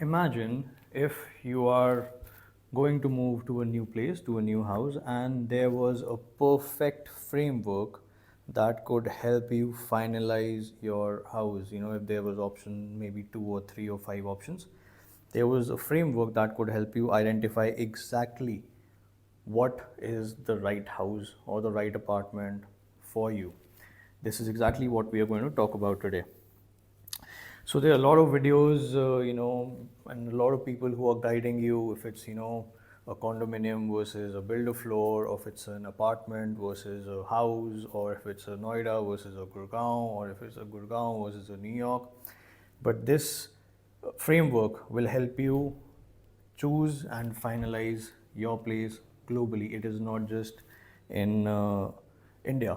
Imagine if you are going to move to a new place, to a new house, and there was a perfect framework that could help you finalize your house. If there was option, maybe two or three or five options, there was a framework that could help you identify exactly what is the right house or the right apartment for you. This is exactly what we are going to talk about today. So there are a lot of videos, and a lot of people who are guiding you if it's, a condominium versus a build a floor, or if it's an apartment versus a house, or if it's a Noida versus a Gurgaon, or if it's a Gurgaon versus a New York. But this framework will help you choose and finalize your place globally. It is not just in India.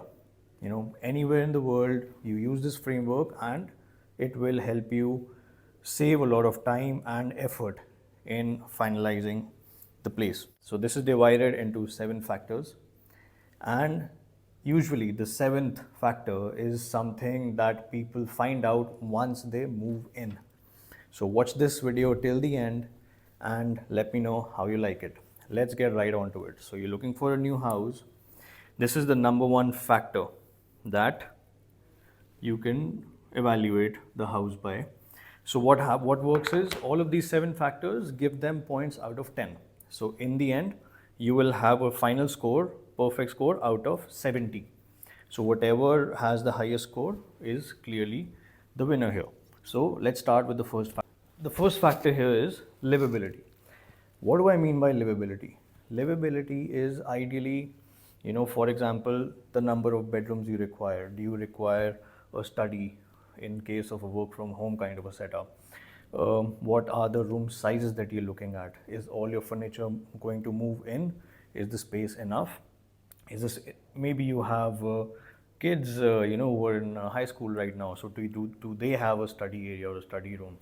Anywhere in the world, you use this framework and it will help you save a lot of time and effort in finalizing the place. So this is divided into 7 factors, and usually the seventh factor is something that people find out once they move in. So watch this video till the end and let me know how you like it. Let's get right onto it. So you're looking for a new house. This is the number one factor that you can evaluate the house by. So what works is all of these 7 factors, give them points out of 10. So in the end, you will have a final score, perfect score out of 70. So whatever has the highest score is clearly the winner here. So let's start with the first factor. The first factor here is livability. What do I mean by livability? Livability is ideally, for example, the number of bedrooms you require. Do you require a study in case of a work from home kind of a setup? What are the room sizes that you're looking at? Is all your furniture going to move in? Is the space enough? Is this, maybe you have kids, who are in high school right now. So do they have a study area or a study room?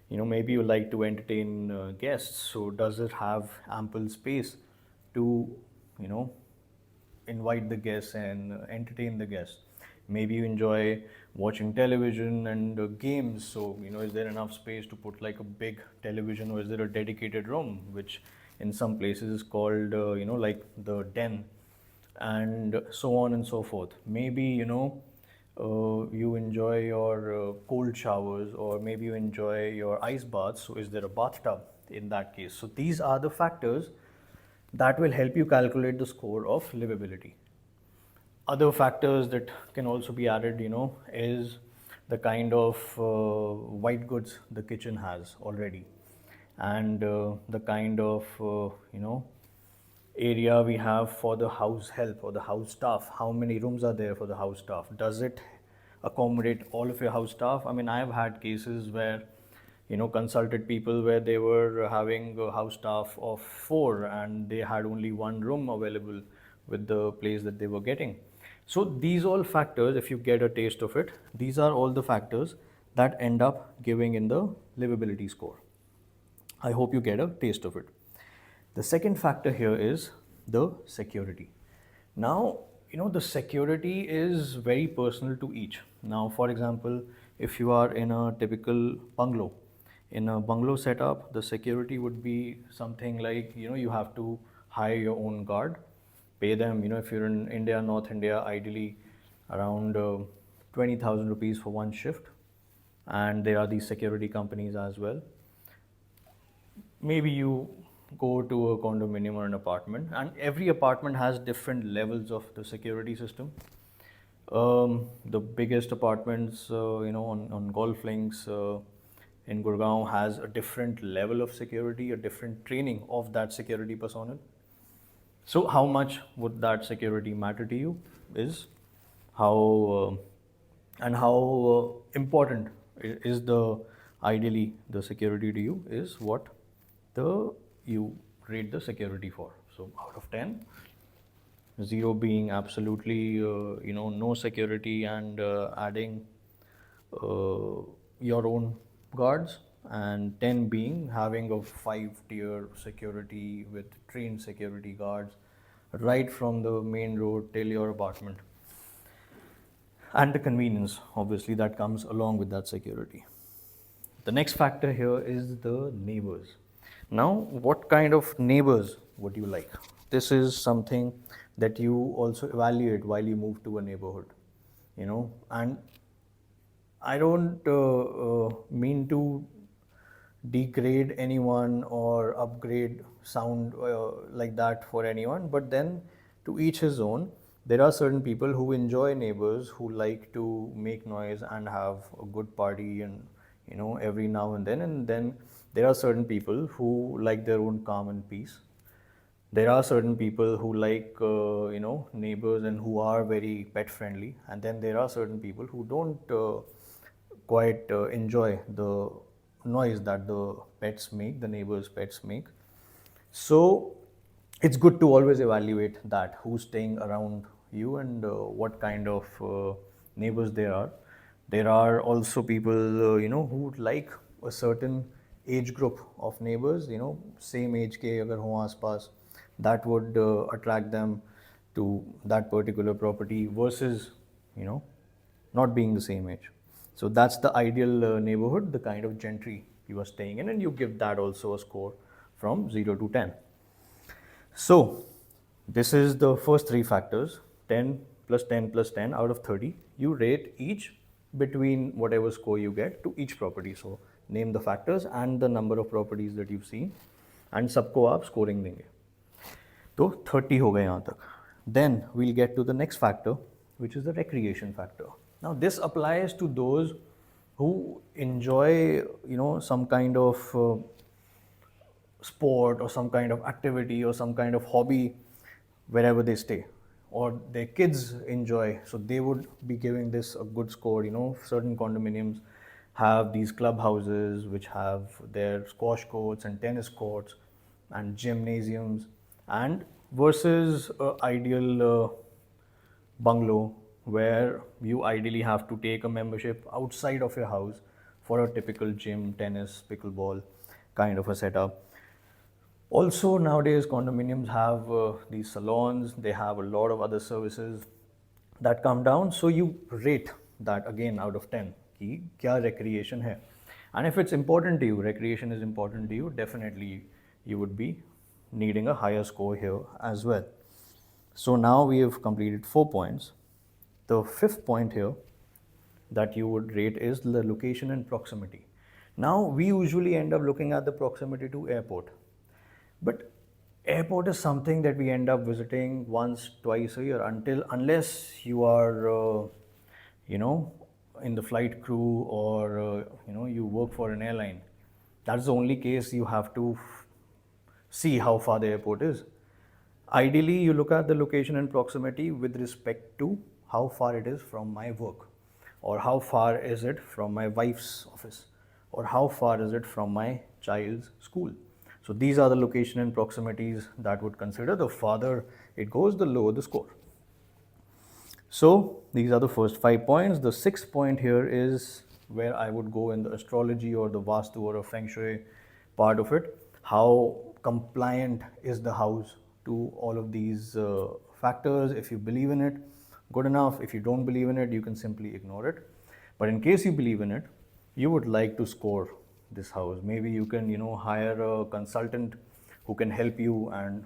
Maybe you like to entertain guests. So does it have ample space to, you know, invite the guests and entertain the guests? Maybe you enjoy watching television and games. So, is there enough space to put like a big television, or is there a dedicated room, which in some places is called, like the den, and so on and so forth. Maybe, you enjoy your cold showers, or maybe you enjoy your ice baths. So, is there a bathtub in that case? So, these are the factors that will help you calculate the score of livability. Other factors that can also be added, is the kind of white goods the kitchen has already, and the kind of area we have for the house help or the house staff. How many rooms are there for the house staff? Does it accommodate all of your house staff? I mean, I have had cases where, consulted people where they were having a house staff of 4 and they had only one room available with the place that they were getting. So these all factors, if you get a taste of it, these are all the factors that end up giving in the livability score. I hope you get a taste of it. The second factor here is the security. Now, the security is very personal to each. Now, for example, if you are in a typical bungalow, in a bungalow setup, the security would be something like, you have to hire your own guard, pay them, if you're in India, North India, ideally around 20,000 rupees for one shift. And there are these security companies as well. Maybe you go to a condominium or an apartment, and every apartment has different levels of the security system. The biggest apartments, on golf links in Gurgaon has a different level of security, a different training of that security personnel. So, how much would that security matter to you is how how important is the ideally the security to you is what the you rate the security for. So, out of 10, 0 being absolutely no security, and adding your own guards, and 10 being having a 5-tier security with trained security guards right from the main road till your apartment, and the convenience obviously that comes along with that security. The next factor here is the neighbors. Now, what kind of neighbors would you like? This is something that you also evaluate while you move to a neighborhood, and I don't mean to degrade anyone or upgrade sound like that for anyone, but then to each his own. There are certain people who enjoy neighbors who like to make noise and have a good party, and every now and then there are certain people who like their own calm and peace. There are certain people who like neighbors and who are very pet friendly, and then there are certain people who don't quite enjoy the noise that the pets make, the neighbors pets make. So it's good to always evaluate that who's staying around you, and what kind of neighbors there are. There are also people who would like a certain age group of neighbors, same age के अगर हों आसपास, that would attract them to that particular property versus you know not being the same age. So that's the ideal neighborhood, the kind of gentry you are staying in, and you give that also a score from 0 to 10. So this is the first three factors: 10 plus 10 plus 10 out of 30. You rate each between whatever score you get to each property. So name the factors and the number of properties that you've seen, and सबको आप scoring देंगे. तो 30 हो गए यहाँ तक. Then we'll get to the next factor, which is the recreation factor. Now this applies to those who enjoy some kind of sport or some kind of activity or some kind of hobby wherever they stay, or their kids enjoy, so they would be giving this a good score. Certain condominiums have these clubhouses which have their squash courts and tennis courts and gymnasiums, and versus a ideal bungalow where you ideally have to take a membership outside of your house for a typical gym, tennis, pickleball kind of a setup. Also, nowadays, condominiums have these salons, they have a lot of other services that come down. So, you rate that again out of 10. Ki kya recreation hai? And if it's important to you, recreation is important to you, definitely you would be needing a higher score here as well. So, now we have completed 4 points. The fifth point here that you would rate is the location and proximity. Now, we usually end up looking at the proximity to airport. But airport is something that we end up visiting once, twice a year, unless you are, in the flight crew, or you work for an airline. That's the only case you have to see how far the airport is. Ideally, you look at the location and proximity with respect to how far it is from my work, or how far is it from my wife's office, or how far is it from my child's school. So these are the location and proximities that would consider. The farther it goes, the lower the score. So these are the first 5 points. The sixth point here is where I would go in the astrology or the Vastu or a Feng Shui part of it. How compliant is the house to all of these factors? If you believe in it, good enough. If you don't believe in it, you can simply ignore it. But in case you believe in it, you would like to score this house. Maybe you can hire a consultant who can help you and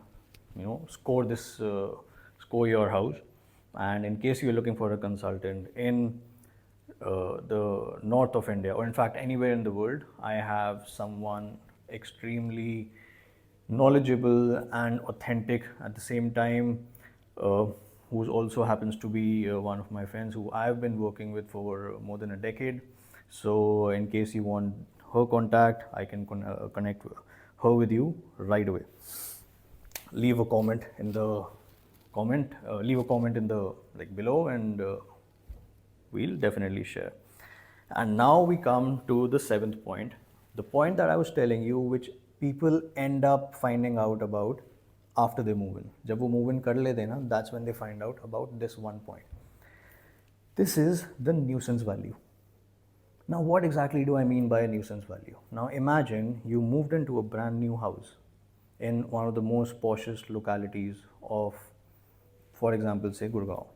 score this score your house. And in case you're looking for a consultant in the north of India, or in fact anywhere in the world, I have someone extremely knowledgeable and authentic at the same time, who also happens to be one of my friends who I've been working with for more than a decade. So in case you want her contact, I can connect her with you right away. Leave a comment in the below, and we'll definitely share. And now we come to the seventh point, the point that I was telling you, which people end up finding out about after they move in. जब वो move in कर लेते हैं ना, that's when they find out about this one point. This is the nuisance value. Now, what exactly do I mean by a nuisance value? Now, imagine you moved into a brand new house in one of the most poshest localities of, for example, say Gurgaon.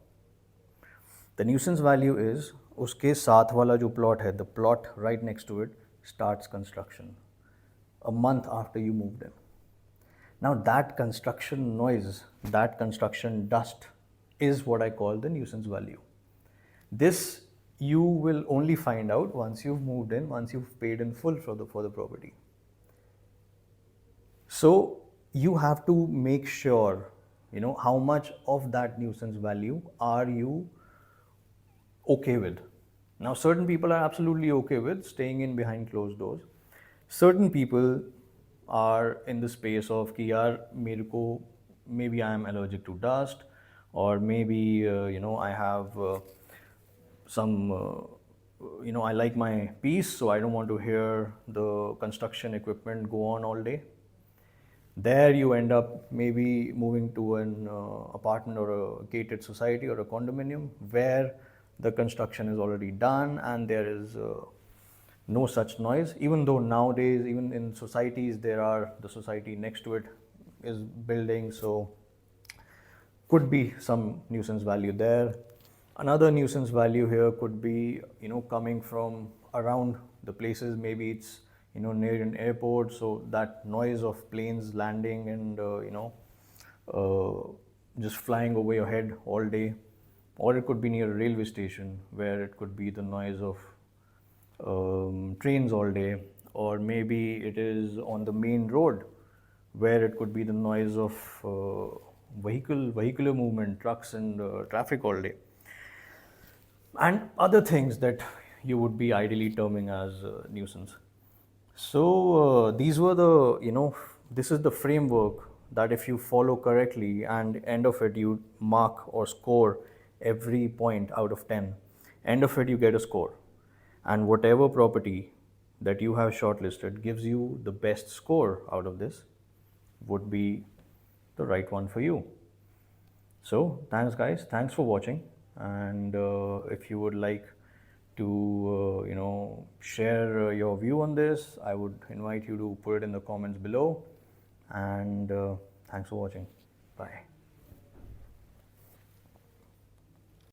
The nuisance value is उसके साथ वाला जो plot है, the plot right next to it, starts construction a month after you moved in. Now, that construction noise, that construction dust is what I call the nuisance value. This you will only find out once you've moved in, once you've paid in full for the property. So you have to make sure, how much of that nuisance value are you okay with. Now, certain people are absolutely okay with staying in behind closed doors. Certain people are in the space of कि यार मेरे को maybe I am allergic to dust, or maybe I have some I like my peace, so I don't want to hear the construction equipment go on all day. There you end up maybe moving to an apartment or a gated society or a condominium where the construction is already done and there is no such noise. Even though nowadays, even in societies, the society next to it is building, so could be some nuisance value there. Another nuisance value here could be, coming from around the places. Maybe it's, near an airport, so that noise of planes landing and, just flying over your head all day. Or it could be near a railway station where it could be the noise of trains all day. Or maybe it is on the main road where it could be the noise of vehicular movement, trucks and traffic all day, and other things that you would be ideally terming as nuisance. So these were this is the framework that if you follow correctly, and end of it you mark or score every point out of 10. End of it you get a score, and whatever property that you have shortlisted gives you the best score out of this would be the right one for you. So thanks guys, thanks for watching, and if you would like to share your view on this, I would invite you to put it in the comments below, and thanks for watching. Bye.